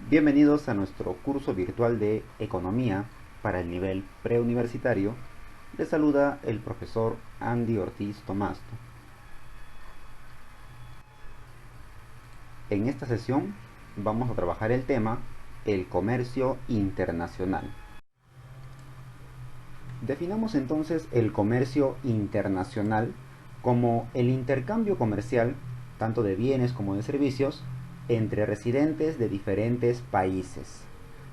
Bienvenidos a nuestro curso virtual de Economía para el nivel preuniversitario. Les saluda el profesor Andy Ortiz Tomasto. En esta sesión vamos a trabajar el tema el comercio internacional. Definamos entonces el comercio internacional como el intercambio comercial, tanto de bienes como de servicios, entre residentes de diferentes países.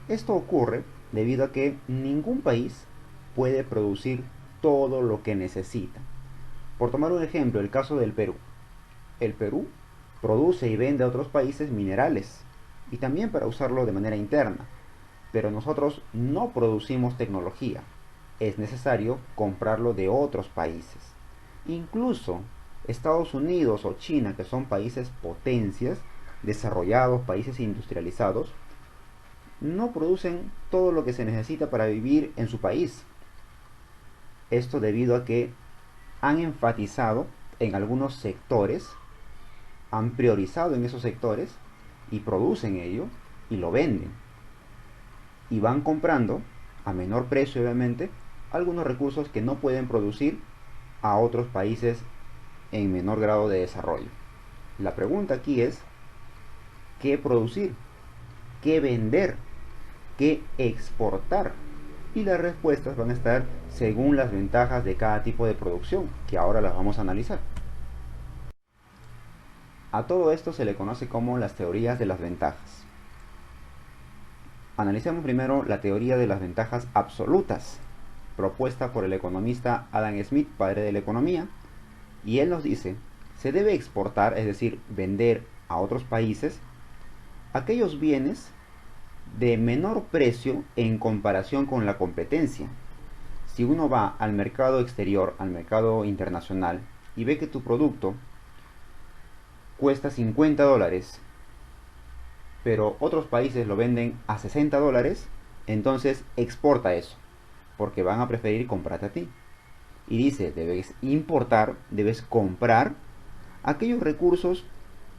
Esto ocurre debido a que ningún país puede producir todo lo que necesita. Por tomar un ejemplo, el caso del Perú. El Perú produce y vende a otros países minerales y también para usarlo de manera interna, pero nosotros no producimos tecnología. Es necesario comprarlo de otros países. Incluso Estados Unidos o China, que son países potencias, desarrollados, países industrializados, no producen todo lo que se necesita para vivir en su país. Esto debido a que han enfatizado en algunos sectores, han priorizado en esos sectores y producen ello y lo venden. Y van comprando, a menor precio obviamente, algunos recursos que no pueden producir a otros países en menor grado de desarrollo. La pregunta aquí es, ¿qué producir? ¿Qué vender? ¿Qué exportar? Y las respuestas van a estar según las ventajas de cada tipo de producción, que ahora las vamos a analizar. A todo esto se le conoce como las teorías de las ventajas. Analicemos primero la teoría de las ventajas absolutas, propuesta por el economista Adam Smith, padre de la economía, y él nos dice, se debe exportar, es decir, vender a otros países, aquellos bienes de menor precio en comparación con la competencia. Si uno va al mercado exterior, al mercado internacional, y ve que tu producto cuesta $50, pero otros países lo venden a $60, entonces exporta eso, porque van a preferir comprarte a ti. Y dice, debes importar, debes comprar aquellos recursos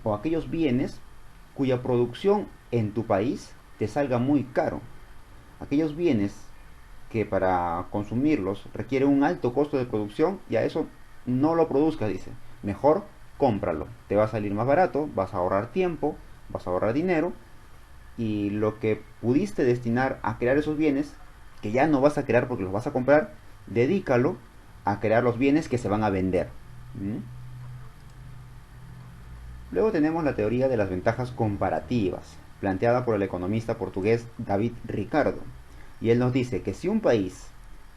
o aquellos bienes cuya producción en tu país te salga muy caro. Aquellos bienes que para consumirlos requieren un alto costo de producción y a eso no lo produzcas, dice. Mejor cómpralo. Te va a salir más barato, vas a ahorrar tiempo, vas a ahorrar dinero y lo que pudiste destinar a crear esos bienes, que ya no vas a crear porque los vas a comprar, dedícalo a crear los bienes que se van a vender. ¿Mm? Luego tenemos la teoría de las ventajas comparativas, planteada por el economista portugués David Ricardo. Y él nos dice que si un país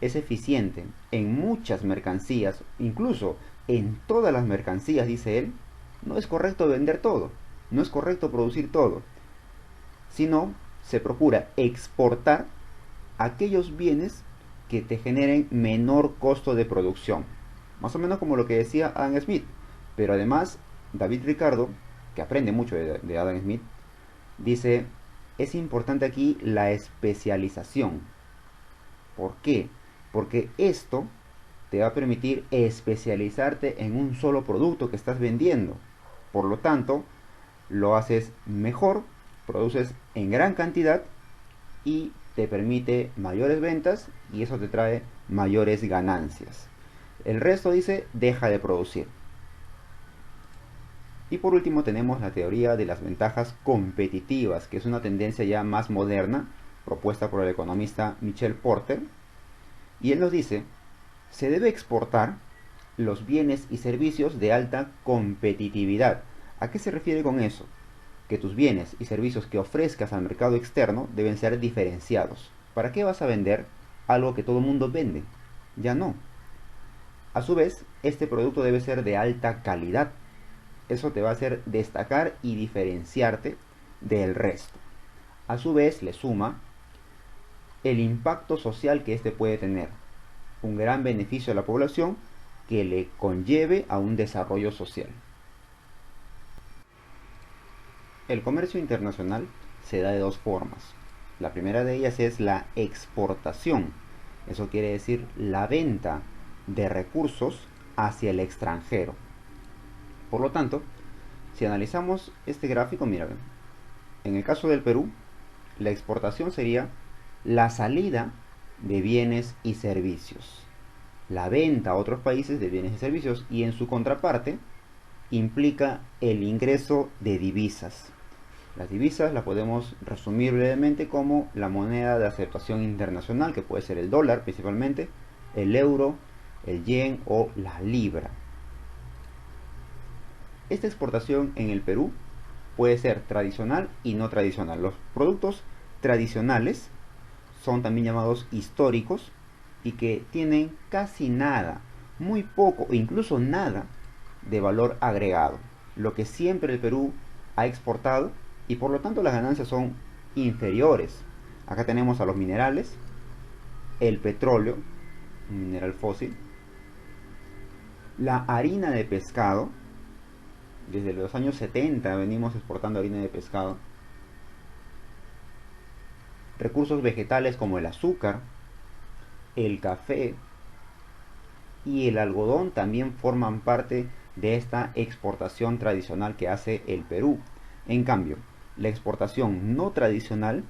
es eficiente en muchas mercancías, incluso en todas las mercancías, dice él, no es correcto vender todo, no es correcto producir todo, sino se procura exportar aquellos bienes que te generen menor costo de producción. Más o menos como lo que decía Adam Smith. Pero además, David Ricardo, que aprende mucho de Adam Smith, dice, es importante aquí la especialización. ¿Por qué? Porque esto te va a permitir especializarte en un solo producto que estás vendiendo. Por lo tanto, lo haces mejor, produces en gran cantidad y te permite mayores ventas y eso te trae mayores ganancias. El resto dice, deja de producir. Y por último tenemos la teoría de las ventajas competitivas, que es una tendencia ya más moderna, propuesta por el economista Michel Porter. Y él nos dice, se debe exportar los bienes y servicios de alta competitividad. ¿A qué se refiere con eso? Que tus bienes y servicios que ofrezcas al mercado externo deben ser diferenciados. ¿Para qué vas a vender algo que todo el mundo vende? Ya no. A su vez, este producto debe ser de alta calidad. Eso te va a hacer destacar y diferenciarte del resto. A su vez, le suma el impacto social que este puede tener. Un gran beneficio a la población que le conlleve a un desarrollo social. El comercio internacional se da de dos formas. La primera de ellas es la exportación. Eso quiere decir la venta de recursos hacia el extranjero. Por lo tanto, si analizamos este gráfico, mira, en el caso del Perú, La exportación sería la salida de bienes y servicios, la venta a otros países de bienes y servicios, y en su contraparte implica el ingreso de divisas. Las divisas las podemos resumir brevemente como la moneda de aceptación internacional, que puede ser el dólar principalmente, el euro, el yen o la libra. Esta exportación en el Perú puede ser tradicional y no tradicional. Los productos tradicionales son también llamados históricos y que tienen casi nada, muy poco o incluso nada de valor agregado, lo que siempre el Perú ha exportado, y por lo tanto las ganancias son inferiores. Acá tenemos a los minerales, el petróleo, un mineral fósil, la harina de pescado. Desde los años 70 venimos exportando harina de pescado. Recursos vegetales como el azúcar, el café y el algodón también forman parte de esta exportación tradicional que hace el Perú. En cambio, la exportación no tradicional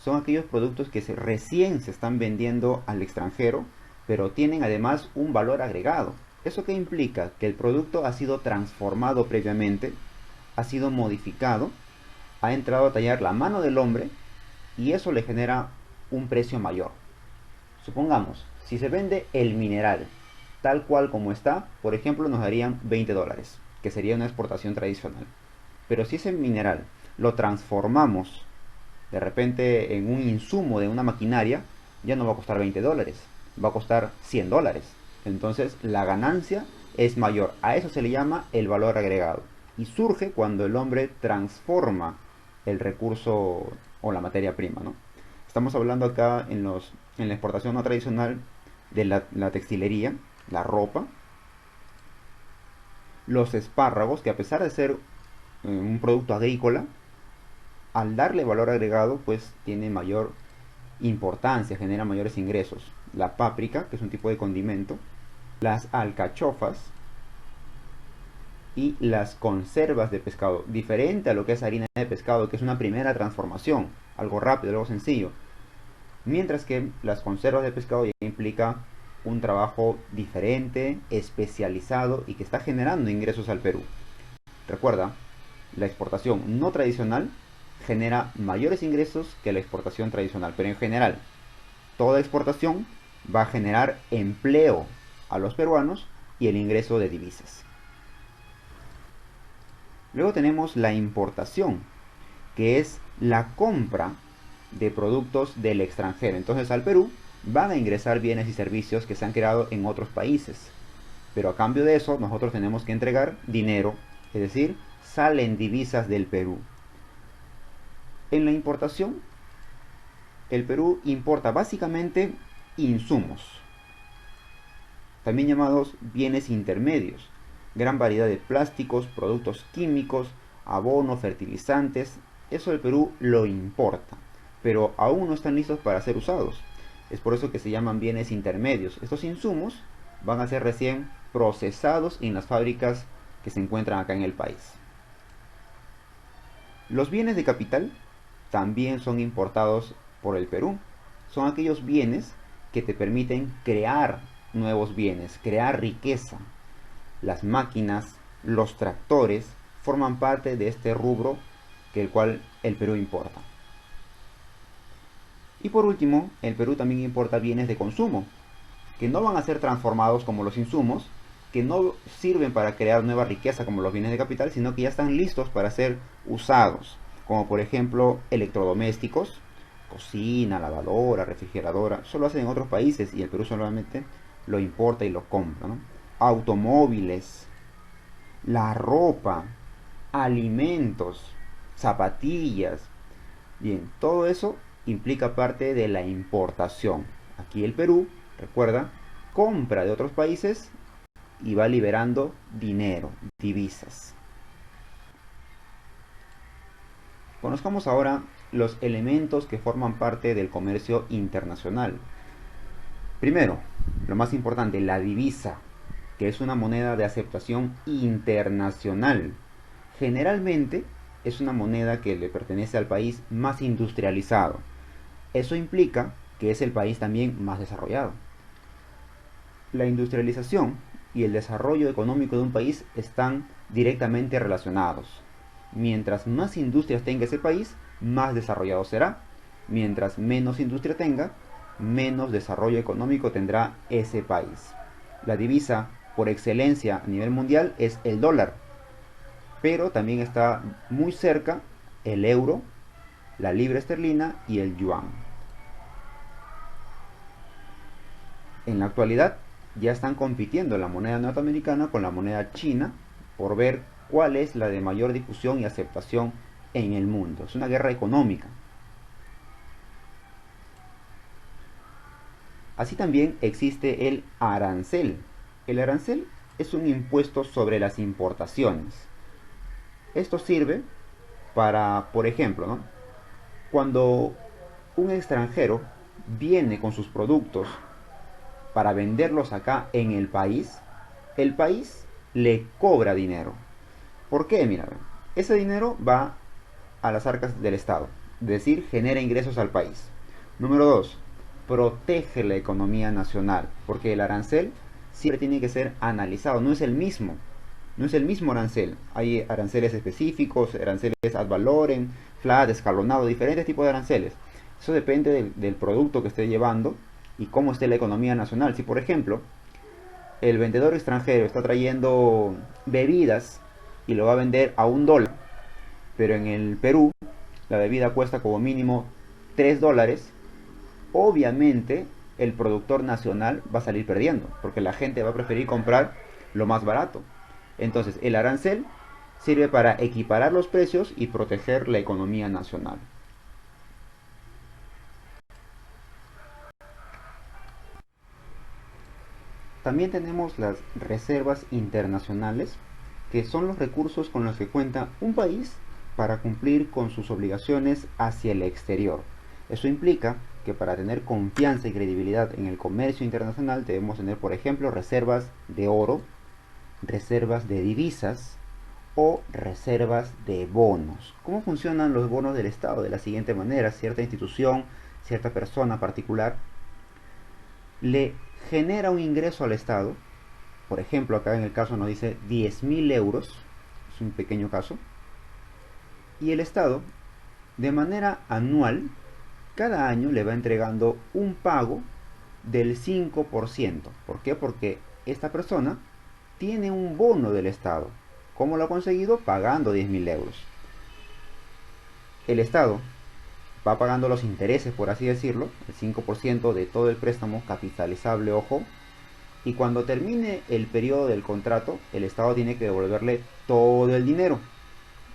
son aquellos productos que recién se están vendiendo al extranjero, pero tienen además un valor agregado. ¿Eso qué implica? Que el producto ha sido transformado previamente, ha sido modificado, ha entrado a tallar la mano del hombre, y eso le genera un precio mayor. Supongamos, si se vende el mineral tal cual como está, por ejemplo, nos darían $20, que sería una exportación tradicional. Pero si ese mineral lo transformamos de repente en un insumo de una maquinaria, ya no va a costar $20, va a costar $100. Entonces la ganancia es mayor. A eso se le llama el valor agregado. Y surge cuando el hombre transforma el recurso o la materia prima, ¿no? Estamos hablando acá en la exportación no tradicional de la textilería, la ropa, los espárragos, que a pesar de ser un producto agrícola, al darle valor agregado, pues tiene mayor importancia, genera mayores ingresos. La páprica, que es un tipo de condimento, las alcachofas y las conservas de pescado, diferente a lo que es harina de pescado, que es una primera transformación, algo rápido, algo sencillo. Mientras que las conservas de pescado ya implica un trabajo diferente, especializado y que está generando ingresos al Perú. Recuerda, la exportación no tradicional genera mayores ingresos que la exportación tradicional, pero en general, toda exportación va a generar empleo a los peruanos y el ingreso de divisas. Luego tenemos la importación, que es la compra de productos del extranjero. Entonces al Perú van a ingresar bienes y servicios que se han creado en otros países, pero a cambio de eso nosotros tenemos que entregar dinero, es decir, salen divisas del Perú. En la importación, el Perú importa básicamente insumos, también llamados bienes intermedios, gran variedad de plásticos, productos químicos, abonos, fertilizantes. Eso el Perú lo importa, pero aún no están listos para ser usados. Es por eso que se llaman bienes intermedios. Estos insumos van a ser recién procesados en las fábricas que se encuentran acá en el país. Los bienes de capital también son importados por el Perú. Son aquellos bienes que te permiten crear nuevos bienes, crear riqueza. Las máquinas, los tractores forman parte de este rubro que el cual el Perú importa. Y por último, el Perú también importa bienes de consumo, que no van a ser transformados como los insumos, que no sirven para crear nueva riqueza como los bienes de capital, sino que ya están listos para ser usados, como por ejemplo electrodomésticos, cocina, lavadora, refrigeradora. Eso lo hacen en otros países y el Perú solamente lo importa y lo compra, ¿no? Automóviles, la ropa, alimentos, zapatillas. Bien, todo eso implica parte de la importación. Aquí el Perú, recuerda, compra de otros países y va liberando dinero, divisas. Conozcamos ahora los elementos que forman parte del comercio internacional. Primero, lo más importante, la divisa, que es una moneda de aceptación internacional. Generalmente es una moneda que le pertenece al país más industrializado. Eso implica que es el país también más desarrollado. La industrialización y el desarrollo económico de un país están directamente relacionados. Mientras más industrias tenga ese país, más desarrollado será. Mientras menos industria tenga, menos desarrollo económico tendrá ese país. La divisa por excelencia a nivel mundial es el dólar, pero también está muy cerca el euro, la libra esterlina y el yuan. En la actualidad ya están compitiendo la moneda norteamericana con la moneda china por ver cuál es la de mayor difusión y aceptación en el mundo. Es una guerra económica. Así también existe el arancel. El arancel es un impuesto sobre las importaciones. Esto sirve para, por ejemplo, ¿no? Cuando un extranjero viene con sus productos para venderlos acá en el país le cobra dinero. ¿Por qué? Mira, ese dinero va a las arcas del Estado, es decir, genera ingresos al país. Número 2, protege la economía nacional, porque el arancel siempre tiene que ser analizado, no es el mismo. No es el mismo arancel. Hay aranceles específicos, aranceles ad valorem, flat, escalonado, diferentes tipos de aranceles. Eso depende del producto que esté llevando y cómo esté la economía nacional. Si, por ejemplo, el vendedor extranjero está trayendo bebidas y lo va a vender a $1, pero en el Perú la bebida cuesta como mínimo $3, obviamente el productor nacional va a salir perdiendo, porque la gente va a preferir comprar lo más barato. Entonces el arancel sirve para equiparar los precios y proteger la economía nacional. También tenemos las reservas internacionales, que son los recursos con los que cuenta un país para cumplir con sus obligaciones hacia el exterior. Eso implica que para tener confianza y credibilidad en el comercio internacional debemos tener, por ejemplo, reservas de oro, reservas de divisas o reservas de bonos. ¿Cómo funcionan los bonos del Estado? De la siguiente manera: cierta institución, cierta persona particular le genera un ingreso al Estado. Por ejemplo, acá en el caso nos dice 10.000 euros, es un pequeño caso, y el Estado de manera anual cada año le va entregando un pago del 5%. ¿Por qué? Porque esta persona tiene un bono del Estado. ¿Cómo lo ha conseguido? Pagando 10.000 euros. El Estado va pagando los intereses, por así decirlo, el 5% de todo el préstamo capitalizable, ojo, y cuando termine el periodo del contrato, el Estado tiene que devolverle todo el dinero.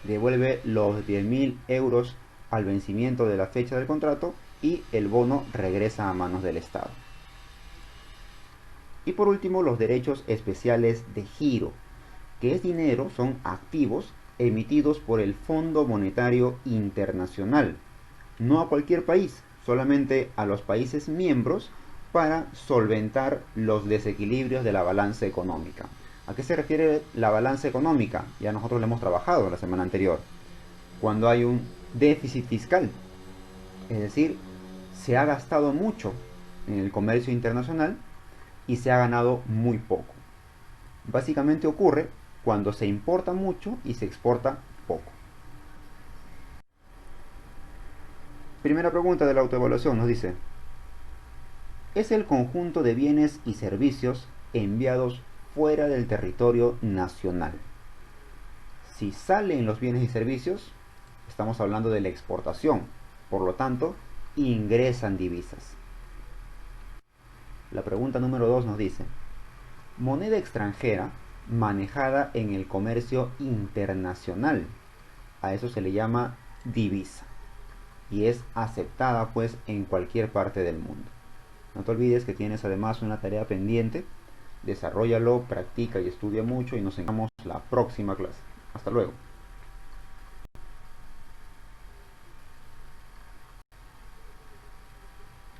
Devuelve los 10.000 euros al vencimiento de la fecha del contrato y el bono regresa a manos del Estado. Y por último, los derechos especiales de giro, que es dinero, son activos emitidos por el Fondo Monetario Internacional, no a cualquier país, solamente a los países miembros para solventar los desequilibrios de la balanza económica. ¿A qué se refiere la balanza económica? Ya nosotros lo hemos trabajado la semana anterior. Cuando hay un déficit fiscal, es decir, se ha gastado mucho en el comercio internacional y se ha ganado muy poco. Básicamente ocurre cuando se importa mucho y se exporta poco. Primera pregunta de la autoevaluación nos dice: es el conjunto de bienes y servicios enviados fuera del territorio nacional. Si salen los bienes y servicios, estamos hablando de la exportación, por lo tanto, ingresan divisas. La pregunta número 2 nos dice: moneda extranjera manejada en el comercio internacional. A eso se le llama divisa y es aceptada pues en cualquier parte del mundo. No te olvides que tienes además una tarea pendiente. Desarróllalo, practica y estudia mucho y nos encontramos la próxima clase. Hasta luego.